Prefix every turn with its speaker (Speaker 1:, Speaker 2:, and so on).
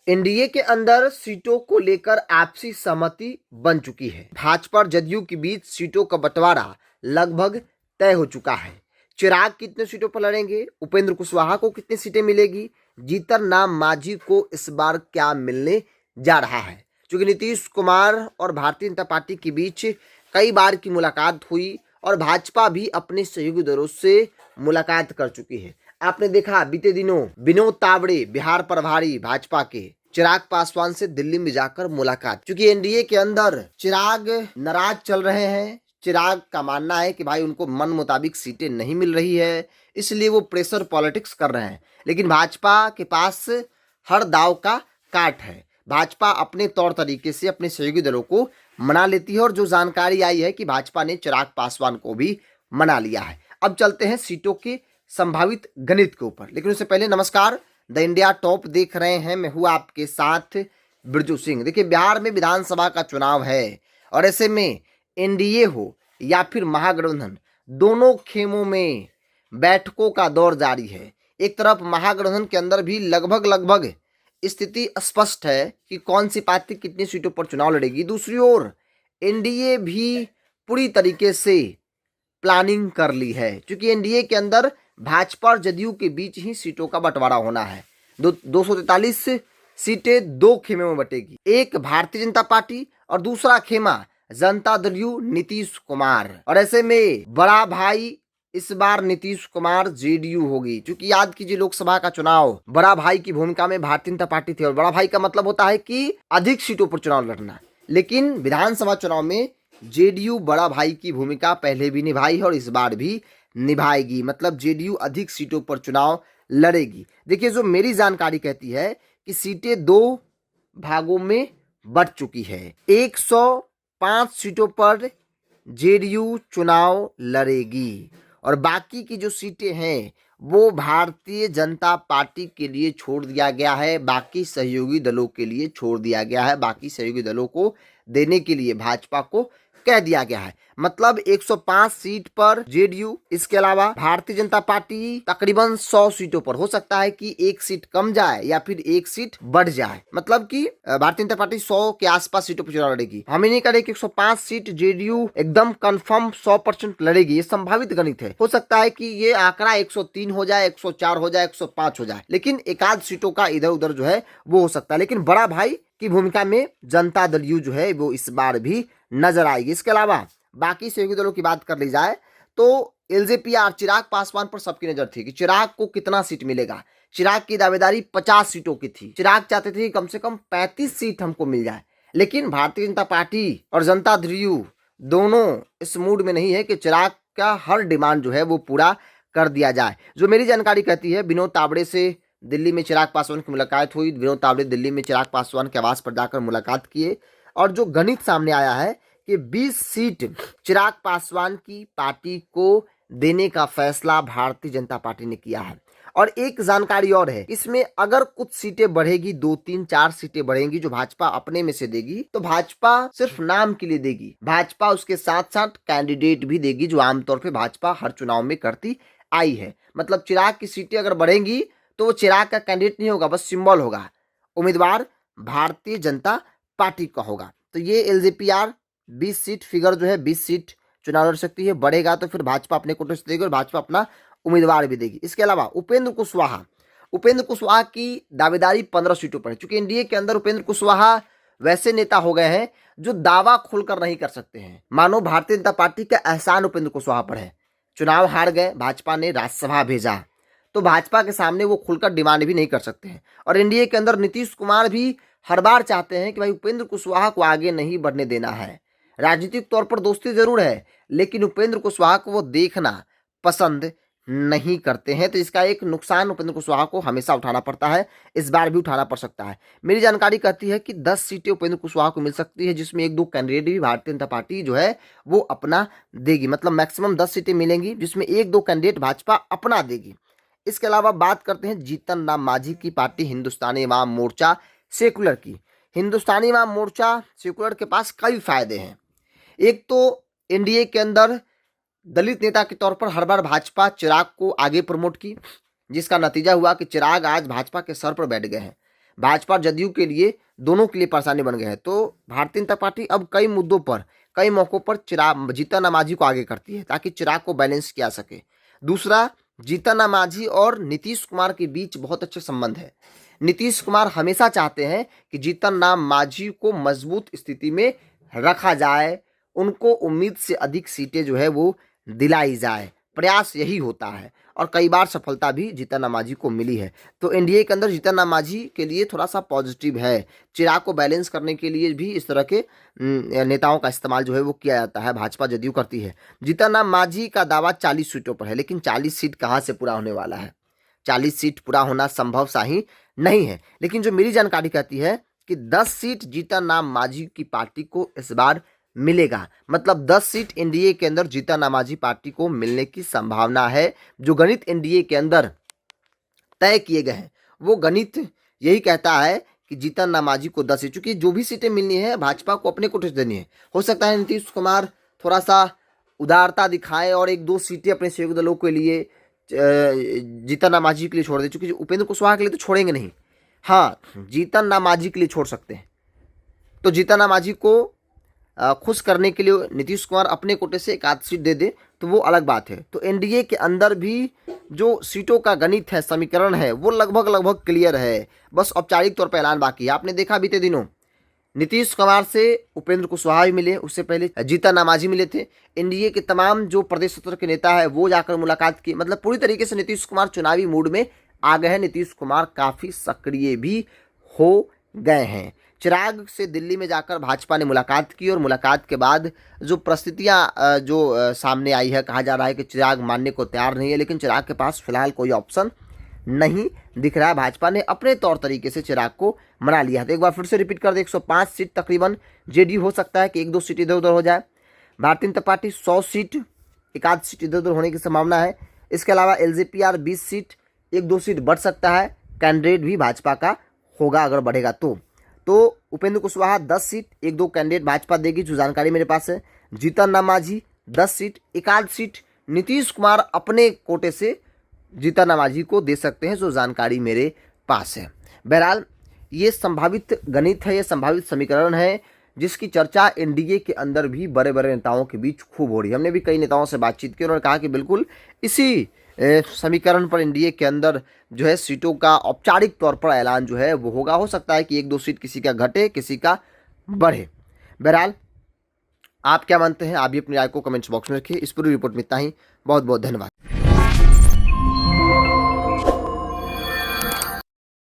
Speaker 1: NDA के अंदर सीटों को लेकर आपसी सहमति बन चुकी है। भाजपा और जदयू के बीच सीटों का बंटवारा लगभग तय हो चुका है। चिराग कितने सीटों पर लड़ेंगे, उपेंद्र कुशवाहा को कितनी सीटें मिलेगी, जीतन राम मांझी को इस बार क्या मिलने जा रहा है। क्योंकि नीतीश कुमार और भारतीय जनता पार्टी के बीच कई बार की मुलाकात हुई और भाजपा भी अपने सहयोगी दलों से मुलाकात कर चुकी है। आपने देखा बीते दिनों विनोद तावड़े बिहार प्रभारी भाजपा के चिराग पासवान से दिल्ली में जाकर मुलाकात, क्योंकि एनडीए के अंदर चिराग नाराज चल रहे हैं। चिराग का मानना है कि भाई उनको मन मुताबिक सीटें नहीं मिल रही है, इसलिए वो प्रेशर पॉलिटिक्स कर रहे हैं। लेकिन भाजपा के पास हर दाव का काट है। भाजपा अपने तौर तरीके से अपने सहयोगी दलों को मना लेती है और जो जानकारी आई है कि भाजपा ने चिराग पासवान को भी मना लिया है। अब चलते हैं सीटों के संभावित गणित के ऊपर, लेकिन उससे पहले नमस्कार, द इंडिया टॉप देख रहे हैं। मैं हूं आपके साथ बिरजू सिंह। देखिए, बिहार में विधानसभा का चुनाव है और ऐसे में एनडीए हो या फिर महागठबंधन, दोनों खेमों में बैठकों का दौर जारी है। एक तरफ महागठबंधन के अंदर भी लगभग स्थिति स्पष्ट है कि कौन सी पार्टी कितनी सीटों पर चुनाव लड़ेगी। दूसरी ओर एनडीए भी पूरी तरीके से प्लानिंग कर ली है, क्योंकि एनडीए के अंदर भाजपा और जदयू के बीच ही सीटों का बंटवारा होना है। 243 सीटें दो खेमे में बटेगी, एक भारतीय जनता पार्टी और दूसरा खेमा जनता दल यू नीतीश कुमार। और ऐसे में बड़ा भाई इस बार नीतीश कुमार जेडीयू होगी, क्योंकि याद कीजिए लोकसभा का चुनाव बड़ा भाई की भूमिका में भारतीय जनता पार्टी थी और बड़ा भाई का मतलब होता है कि अधिक सीटों पर चुनाव लड़ना। लेकिन विधानसभा चुनाव में जेडीयू बड़ा भाई की भूमिका पहले भी निभाई है और इस बार भी निभाएगी, मतलब जेडीयू अधिक सीटों पर चुनाव लड़ेगी। देखिए, जो मेरी जानकारी कहती है कि सीटें दो भागों में बट चुकी है। 105 सीटों पर जेडीयू चुनाव लड़ेगी और बाकी की जो सीटें हैं वो भारतीय जनता पार्टी के लिए छोड़ दिया गया है, बाकी सहयोगी दलों के लिए छोड़ दिया गया है, बाकी सहयोगी दलों को देने के लिए भाजपा को कह दिया गया है। मतलब 105 सीट पर जेडीयू, इसके अलावा भारतीय जनता पार्टी तकरीबन 100 सीटों पर। हो सकता है कि एक सीट कम जाए या फिर एक सीट बढ़ जाए, मतलब कि भारतीय जनता पार्टी 100 के आसपास सीटों पर चुनाव लड़ेगी। हम ही नहीं कह रहे कि 105 सीट जेडीयू एकदम कंफर्म 100% लड़ेगी, ये संभावित गणित है। हो सकता है कि ये आंकड़ा 103 हो जाए, 104 हो जाए, 105 हो जाए, लेकिन एकाध सीटों का इधर उधर जो है वो हो सकता है। लेकिन बड़ा भाई की भूमिका में जनता दल यू जो है वो इस बार भी नजर आएगी। इसके अलावा बाकी सहयोगी दलों की बात कर ली जाए तो एलजेपी और चिराग पासवान पर सबकी नजर थी कि चिराग को कितना सीट मिलेगा। चिराग की दावेदारी 50 सीटों की थी। चिराग चाहते थे कि कम से कम 35 सीट हमको मिल जाए, लेकिन भारतीय जनता पार्टी और जनता दल यू दोनों इस मूड में नहीं है कि चिराग का हर डिमांड जो है वो पूरा कर दिया जाए। जो मेरी जानकारी कहती है, विनोद तावड़े से दिल्ली में चिराग पासवान की मुलाकात हुई। विनोद तावड़े दिल्ली में चिराग पासवान के आवास पर जाकर मुलाकात किए और जो गणित सामने आया है कि 20 सीट चिराग पासवान की पार्टी को देने का फैसला भारतीय जनता पार्टी ने किया है। और एक जानकारी और है, इसमें अगर कुछ सीटें बढ़ेगी, 2, 3, 4 सीटें बढ़ेंगी जो भाजपा अपने में से देगी, तो भाजपा सिर्फ नाम के लिए देगी। भाजपा उसके साथ साथ कैंडिडेट भी देगी, जो आमतौर पर भाजपा हर चुनाव में करती आई है। मतलब चिराग की सीटें अगर बढ़ेंगी तो वो चिराग का कैंडिडेट नहीं होगा, बस सिंबल होगा, उम्मीदवार भारतीय जनता पार्टी का होगा। तो ये एलजेपीआर 20 सीट फिगर जो है 20 सीट चुनाव लड़ सकती है। बढ़ेगा तो फिर भाजपा अपने कोटे से देगी और भाजपा अपना उम्मीदवार भी देगी। इसके अलावा उपेंद्र कुशवाहा की दावेदारी 15 सीटों पर है। चूंकि एनडीए के अंदर उपेंद्र कुशवाहा वैसे नेता हो गए हैं जो दावा खुलकर नहीं कर सकते हैं। मानो भारतीय जनता पार्टी का एहसान उपेंद्र कुशवाहा पर है। चुनाव हार गए, भाजपा ने राज्यसभा भेजा, तो भाजपा के सामने वो खुलकर डिमांड भी नहीं कर सकते हैं। और एनडीए के अंदर नीतीश कुमार भी हर बार चाहते हैं कि भाई उपेंद्र कुशवाहा को आगे नहीं बढ़ने देना है। राजनीतिक तौर पर दोस्ती जरूर है, लेकिन उपेंद्र कुशवाहा को वो देखना पसंद नहीं करते हैं। तो इसका एक नुकसान उपेंद्र कुशवाहा को हमेशा उठाना पड़ता है, इस बार भी उठाना पड़ सकता है। मेरी जानकारी कहती है कि 10 सीटें उपेंद्र कुशवाहा को मिल सकती है, जिसमें 1-2 कैंडिडेट भी भारतीय जनता पार्टी जो है वो अपना देगी। मतलब मैक्सिमम 10 सीटें मिलेंगी, जिसमें 1-2 कैंडिडेट भाजपा अपना देगी। इसके अलावा बात करते हैं जीतन राम मांझी की पार्टी हिंदुस्तानी अवाम मोर्चा सेकुलर की। हिंदुस्तानी अवाम मोर्चा सेकुलर के पास कई फायदे हैं। एक तो एनडीए के अंदर दलित नेता के तौर पर हर बार भाजपा चिराग को आगे प्रमोट की, जिसका नतीजा हुआ कि चिराग आज भाजपा के सर पर बैठ गए हैं। भाजपा जदयू के लिए दोनों के लिए परेशानी बन गए हैं। तो भारतीय जनता पार्टी अब कई मुद्दों पर, कई मौकों पर चिराग जीतन राम मांझी को आगे करती है ताकि चिराग को बैलेंस किया सके। दूसरा, जीतन राम मांझी और नीतीश कुमार के बीच बहुत अच्छे संबंध है। नीतीश कुमार हमेशा चाहते हैं कि जीतन राम मांझी को मजबूत स्थिति में रखा जाए, उनको उम्मीद से अधिक सीटें जो है वो दिलाई जाए, प्रयास यही होता है और कई बार सफलता भी जीतन राम मांझी को मिली है। तो एनडीए के अंदर जीतन राम मांझी के लिए थोड़ा सा पॉजिटिव है। चिराग को बैलेंस करने के लिए भी इस तरह के नेताओं का इस्तेमाल जो है वो किया जाता है, भाजपा जदयू करती है। जीतन राम मांझी का दावा 40 सीटों पर है, लेकिन 40 सीट कहाँ से पूरा होने वाला है? 40 सीट पूरा होना संभव सा ही नहीं है। लेकिन जो मेरी जानकारी कहती है कि 10 सीट जीतन राम मांझी की पार्टी को इस बार मिलेगा, मतलब 10 सीट एनडीए के अंदर जीतन राम मांझी पार्टी को मिलने की संभावना है। जो गणित एनडीए के अंदर तय किए गए हैं वो गणित यही कहता है कि जीतन राम मांझी को 10 सीट, चूंकि जो भी सीटें मिलनी है भाजपा को अपने कोटे से देनी है। हो सकता है नीतीश कुमार थोड़ा सा उदारता दिखाए और 1-2 सीटें अपने सहयोगी दलों के लिए जीतन राम मांझी के लिए छोड़ दे, चूंकि उपेंद्र कुशवाहा के लिए तो छोड़ेंगे नहीं। हाँ, जीतन राम मांझी के लिए छोड़ सकते हैं। तो जीतन राम मांझी को खुश करने के लिए नीतीश कुमार अपने कोटे से 1-8 सीट दे दे तो वो अलग बात है। तो एनडीए के अंदर भी जो सीटों का गणित है, समीकरण है, वो लगभग क्लियर है। बस औपचारिक तौर पर ऐलान बाकी है। आपने देखा बीते दिनों नीतीश कुमार से उपेंद्र कुशवाहा भी मिले, उससे पहले जीतन राम मांझी मिले थे। एनडीए के तमाम जो प्रदेश स्तर के नेता है वो जाकर मुलाकात की। मतलब पूरी तरीके से नीतीश कुमार चुनावी मूड में आ गए हैं। नीतीश कुमार काफ़ी सक्रिय भी हो गए हैं। चिराग से दिल्ली में जाकर भाजपा ने मुलाकात की और मुलाकात के बाद जो परिस्थितियां जो सामने आई है, कहा जा रहा है कि चिराग मानने को तैयार नहीं है, लेकिन चिराग के पास फिलहाल कोई ऑप्शन नहीं दिख रहा है। भाजपा ने अपने तौर तरीके से चिराग को मना लिया है। तो एक बार फिर से रिपीट कर दे, 105 सीट तकरीबन जेडीयू हो सकता है कि 1-2 सीट इधर उधर हो जाए। Bharatiya Janata party 100 seat, 1-8 seat इधर उधर होने की संभावना है। इसके अलावा एलजेपीआर 20 सीट, 1-2 सीट बढ़ सकता है। कैंडिडेट भी भाजपा का होगा अगर बढ़ेगा तो उपेंद्र कुशवाहा 10 सीट, 1-2 कैंडिडेट भाजपा देगी, जो जानकारी मेरे पास है। जीतन राम मांझी 10 सीट, 1-8 सीट नीतीश कुमार अपने कोटे से जीतन राम मांझी को दे सकते हैं, जो जानकारी मेरे पास है। बहरहाल ये संभावित गणित है, ये संभावित समीकरण है जिसकी चर्चा एनडीए के अंदर भी बड़े बड़े नेताओं के बीच खूब हो रही है। हमने भी कई नेताओं से बातचीत की, उन्होंने कहा कि बिल्कुल इसी समीकरण पर एनडीए के अंदर जो है सीटों का औपचारिक तौर पर ऐलान जो है वो होगा। हो सकता है कि 1-2 सीट किसी का घटे, किसी का बढ़े। बहरहाल आप क्या मानते हैं? आप भी अपनी राय को कमेंट्स बॉक्स में रखिए। इस पूरी रिपोर्ट में इतना ही। बहुत बहुत धन्यवाद।